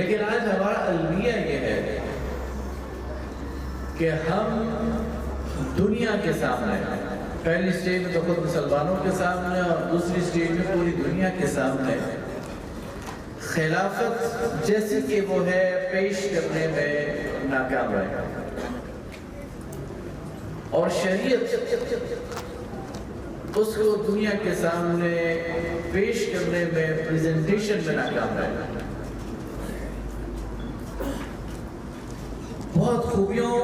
لیکن آج ہمارا المیہ یہ ہے کہ ہم دنیا کے سامنے، پہلی سٹیج میں تو خود مسلمانوں کے سامنے اور دوسری سٹیج میں پوری دنیا کے سامنے خلافت جیسی کہ وہ ہے پیش کرنے میں ناکام رہے، اور شریعت اس کو دنیا کے سامنے پیش کرنے میں، پریزنٹیشن میں ناکام رہے۔ بہت خوبیوں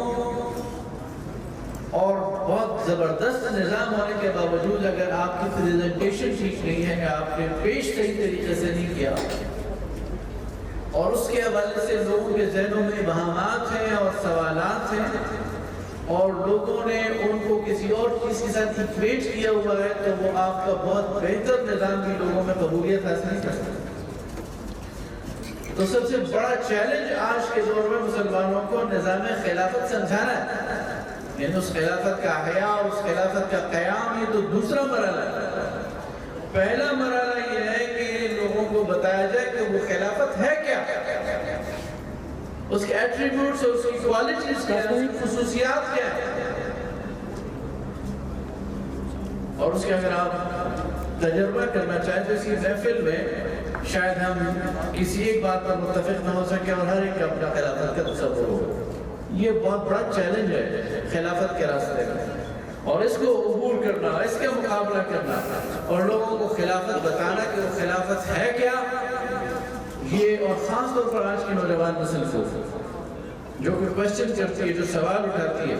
اور بہت زبردست نظام ہونے کے باوجود اگر آپ کی پریزنٹیشن ٹھیک نہیں ہے، آپ نے پیش صحیح طریقے سے نہیں کیا، اور اس کے حوالے سے لوگوں کے ذہنوں میں وہمات ہیں اور سوالات ہیں، اور لوگوں نے ان کو کسی اور چیز کے ساتھ ایکویٹ کیا ہوا ہے، تو وہ آپ کا بہت بہتر نظام بھی لوگوں میں قبولیت حاصل نہیں کر سکتا۔ تو سب سے بڑا چیلنج آج کے دور میں مسلمانوں کو نظام خلافت سمجھانا ہے، یعنی اس خلافت کا احیاء، اس خلافت کا قیام، یہ تو دوسرا مرحلہ ہے۔ پہلا مرحلہ یہ ہے کہ لوگوں کو بتایا جائے کہ وہ خلافت ہے کیا، اس کے ایٹریبیوٹس، اس کی کوالٹیز کیا ہیں، اس کی خصوصیات کیا ہیں، اور اس کے اگر آپ تجربہ کرنا چاہیں تو اسی محفل میں شاید ہم کسی ایک بات پر متفق نہ ہو سکے اور ہر ایک کا اپنا خلافت کا تصور ہو۔ یہ بہت بڑا چیلنج ہے خلافت کے راستے میں، اور اس کو عبور کرنا، اس کا مقابلہ کرنا، اور لوگوں کو خلافت بتانا کہ وہ خلافت ہے کیا، یہ اور خاص طور پر آج کی نوجوان نسل کو جو کہ کوشچن کرتی ہے، جو سوال اٹھاتی ہے،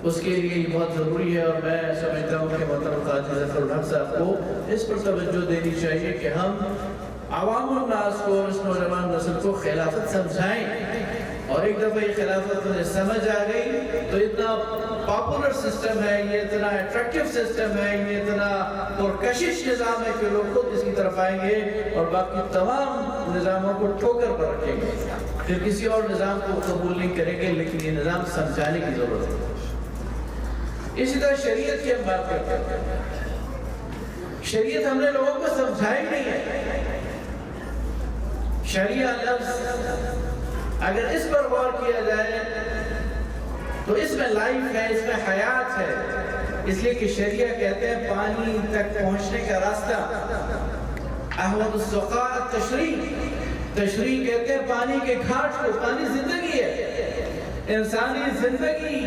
اس کے لیے یہ بہت ضروری ہے۔ اور میں سمجھتا ہوں کہ محترم قاضی ظفر الحق صاحب کو اس پر توجہ دینی چاہیے کہ ہم عوام الناس کو اور اس نوجوان نسل کو خلافت سمجھائیں، اور ایک دفعہ یہ خلافت انہیں سمجھ آ گئی تو اتنا پاپولر سسٹم ہے، یہ اتنا اٹریکٹیو سسٹم ہے، یہ اتنا پرکشش نظام ہے کہ لوگ خود اس کی طرف آئیں گے اور باقی تمام نظاموں کو ٹھوکر پر رکھیں گے، پھر کسی اور نظام کو قبول نہیں کریں گے، لیکن یہ نظام سمجھانے کی ضرورت ہے۔ اسی طرح شریعت کی ہم بات کرتے ہیں، شریعت ہم نے لوگوں کو سمجھائی نہیں ہے۔ شریعہ لفظ اگر اس پر غور کیا جائے تو اس میں لائف ہے، اس میں حیات ہے، اس لیے کہ شریعہ کہتے ہیں پانی تک پہنچنے کا راستہ، احوط السقاء تشریح، تشریح کہتے ہیں پانی کے گھاٹ کو، پانی زندگی ہے، انسانی زندگی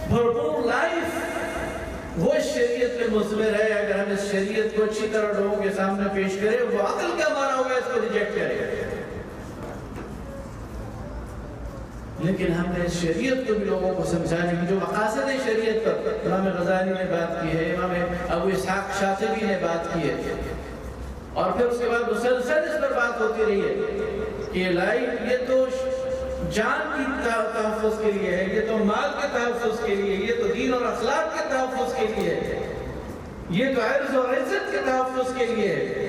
بھرپور لائف وہ شریعت میں مضمر ہے۔ اگر ہم اس شریعت کو اچھی طرح لوگوں کے سامنے پیش کریں، وہ عقل کا مارا ہوگا اس کو ریجیکٹ کرے، لیکن ہم نے اس شریعت کو بھی لوگوں کو سمجھانے کی جو مقاصد شریعت پر امام غزالی نے بات کی ہے، امام ابو اسحاق شاطبی نے بات کی ہے، اور پھر اس کے بعد مسلسل اس پر بات ہوتی رہی ہے کہ لائف یہ تو جان کی تحفظ کے لیے ہے، یہ تو مال کے تحفظ کے لیے، یہ تو دین اور اخلاق کے تحفظ کے لیے ہے، یہ تو عرض اور عزت کے تحفظ کے لیے ہے،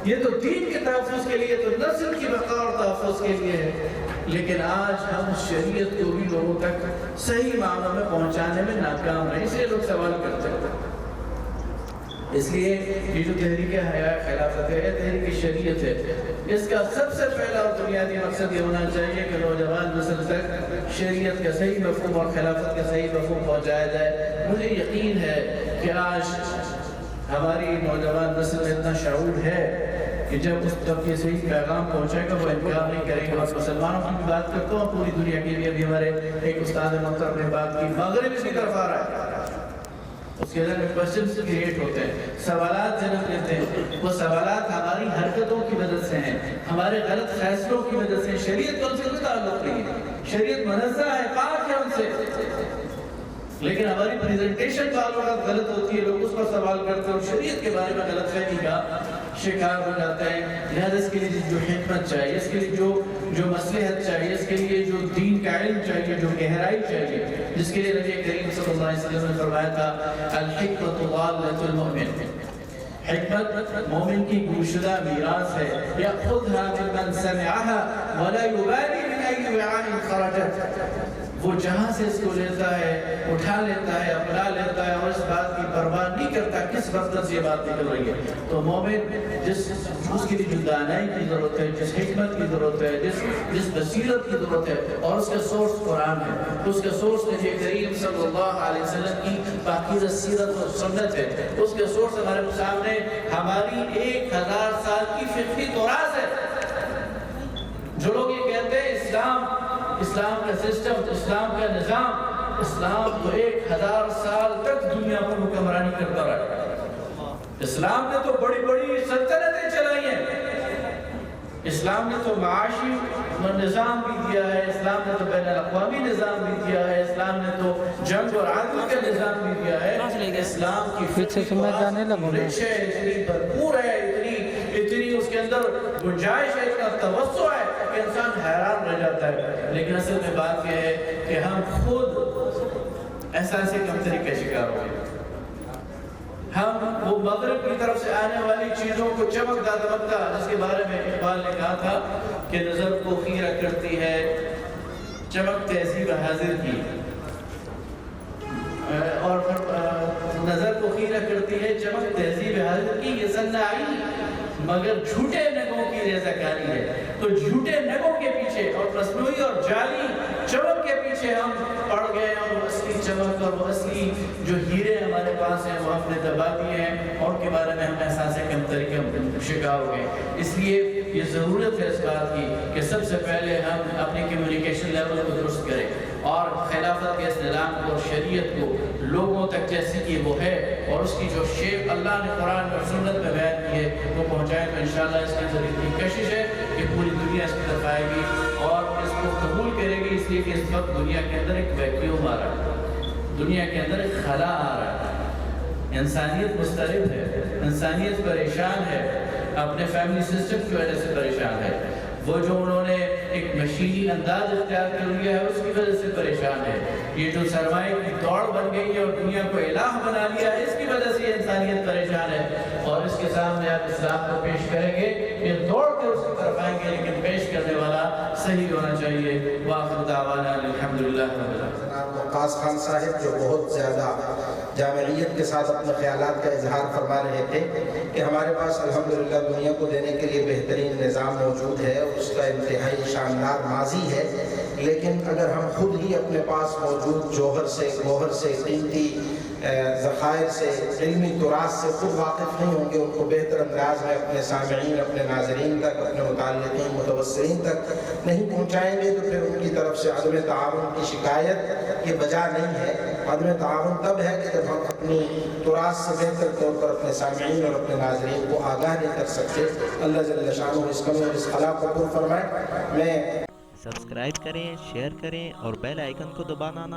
یہ تو دین کے تحفظ کے لیے، تو نسل کی بقا اور تحفظ کے لیے ہے۔ لیکن آج ہم شریعت کو بھی لوگوں تک صحیح معنوں میں پہنچانے میں ناکام رہے، اس لیے لوگ سوال کرتے ہیں۔ اس لیے یہ جو تحریک حیاء خلافت ہے، یہ تحریک شریعت ہے، اس کا سب سے پہلا اور بنیادی مقصد یہ ہونا چاہیے کہ نوجوان نسل تک شریعت کا صحیح مفہوم اور خلافت کا صحیح مفہوم پہنچایا جائے۔ مجھے یقین ہے کہ آج ہماری نوجوان نسل میں اتنا شعور ہے کہ جب اس تک یہ صحیح پیغام پہنچائے گا وہ انکار نہیں کریں گے۔ اور مسلمانوں کی بھی بات کرتا ہوں، پوری دنیا کی بھی، ابھی ہمارے ایک استاد محترم نے بات کی، مغرب اس کی طرف آ رہا ہے، اس کے اندر میں کوسچنز کریٹ ہوتے ہیں، سوالات جنم لیتے ہیں، وہ سوالات ہماری حرکتوں کی وجہ سے ہیں، ہمارے غلط فیصلوں کی وجہ سے۔ شریعت ان سے کوئی تعلق نہیں ہے، شریعت منزہ ہے، پاک ہے ان سے، لیکن ہماری پریزنٹیشن بعض وقت غلط ہوتی ہے، لوگ اس پر سوال کرتے ہیں اور شریعت کے بارے میں غلط فہمی کا شکار ہو جاتے ہیں۔ لہذا اس کے لیے جو حکمت چاہیے، اس کے لیے جو مصلحت چاہیے، اس کے لیے جو دین کا علم چاہیے، جو گہرائی چاہیے، جس کے لیے نبی کریم صلی اللہ علیہ وسلم نے فرمایا تھا الحکمت ضالۃ المؤمن، حکمت مومن کی گمشدہ میراث ہے، یأخذها ممن سمعها ولا يبالي من أي وعاء خرجت، وہ جہاں سے اس کو لیتا ہے اٹھا لیتا ہے اپنا لیتا ہے اور اس بات کی پرواہ نہیں کرتا کس برتن سے یہ بات نکل رہی ہے. تو مومن اس کے لیے جو دانائی کی ضرورت ہے, جس حکمت کی ضرورت ہے, جس بصیرت کی ضرورت ہے, اور اس کا سورس قرآن ہے, اس کا سورس نبی کریم صلی اللہ علیہ وسلم کی پاکیزہ سیرت اور سنت ہے, اس کا سورس ہمارے سامنے ہماری 1000 سال کی فقہی تراث ہے. جو لوگ یہ کہتے ہیں اسلام کا سسٹم, اسلام کا نظام, اسلام تو 1000 سال تک دنیا پر حکمرانی کرتا رہا. اسلام نے تو بڑی بڑی سلطنتیں چلائی ہیں, اسلام نے تو معاشی نظام بھی دیا ہے, اسلام نے تو بین الاقوامی نظام بھی دیا ہے, اسلام نے تو جنگ اور عدل کا نظام بھی دیا ہے. اسلام کی فکر اتنی بھرپور ہے, اتنی اس کے اندر گنجائش ہے, اتنا توسع ہے کہ انسان حیران رہ جاتا ہے. لیکن اصل میں بات یہ ہے کہ ہم خود احساس کمتری کا شکار ہو گئے. ہم وہ مغرب کی طرف سے آنے والی چیزوں کو چمکتا دمکتا, جس کے بارے میں اقبال نے کہا تھا کہ نظر کو خیرہ کرتی ہے چمک تہذیب حاضر کی, اور نظر کو خیرہ کرتی ہے چمک تہذیب حاضر کی, یہ صناعی مگر جھوٹے نگوں کی ریزہ کاری ہے. تو جھوٹے نگوں کے پیچھے اور مصنوعی اور جعلی چمک کے پیچھے ہم پڑ گئے, اور وہ اصلی چمک اور وہ اصلی جو ہیرے ہمارے پاس ہیں وہ ہم نے دبا دیے ہیں, اور کے بارے میں ہم احساس کمتری کا شکار ہو گئے. اس لیے یہ ضرورت ہے اس بات کی کہ سب سے پہلے ہم اپنی کمیونیکیشن لیول کو درست کریں, اور خلافت کے اس نظام کو اور شریعت کو لوگوں تک جیسے کہ وہ ہے, اور اس کی جو شیپ اللہ نے قرآن اور سنت میں بیان کی ہے وہ پہنچائیں. تو انشاءاللہ اس کے ذریعے کی کوشش ہے کہ پوری دنیا اس کی طرف آئے گی اور اس کو قبول کرے گی, اس لیے کہ اس وقت دنیا کے اندر ایک ویکیوم آ رہا ہے, دنیا کے اندر ایک خلا آ رہا ہے. انسانیت مضطرب ہے, انسانیت پریشان ہے, اپنے فیملی سسٹم کی وجہ سے پریشان ہے. وہ جو انہوں نے ایک مشینی انداز اختیار کر لیا ہے اس کی وجہ سے پریشان ہے. یہ جو سرمایہ کی دوڑ بن گئی ہے اور دنیا کو الہ بنا لیا ہے, اس کی وجہ سے یہ انسانیت پریشان ہے. اور اس کے سامنے آپ اسلام کو پیش کریں گے, یہ دوڑ کے اس کی طرف آئیں گے, لیکن پیش کرنے والا صحیح ہونا چاہیے. وآخر دعوانا الحمدللہ رب العالمین. وقاص خان صاحب جو بہت زیادہ جامعیت کے ساتھ اپنے خیالات کا اظہار فرما رہے تھے کہ ہمارے پاس الحمدللہ دنیا کو دینے کے لیے بہترین نظام موجود ہے, اور اس کا انتہائی شاندار ماضی ہے, لیکن اگر ہم خود ہی اپنے پاس موجود جوہر سے قیمتی ذخائر سے, علمی تراث سے خود واقف نہیں ہوں گے, ان کو بہتر انداز میں اپنے سامعین, اپنے ناظرین تک, اپنے متعلقین, متوسرین تک نہیں پہنچائیں گے, تو پھر ان کی طرف سے عدم تعاون کی شکایت یہ بجا نہیں ہے. عدم تعاون تب ہے کہ جب ہم اپنی تراث سے بہتر طور پر اپنے سامعین اور اپنے ناظرین کو آگاہ نہیں کر سکتے. اللہ جل شانہ اس کمی اور اس خلا کو پر فرمائے. میں سبسکرائب کریں, شیئر کریں اور بیل آئیکن کو دبانا نہ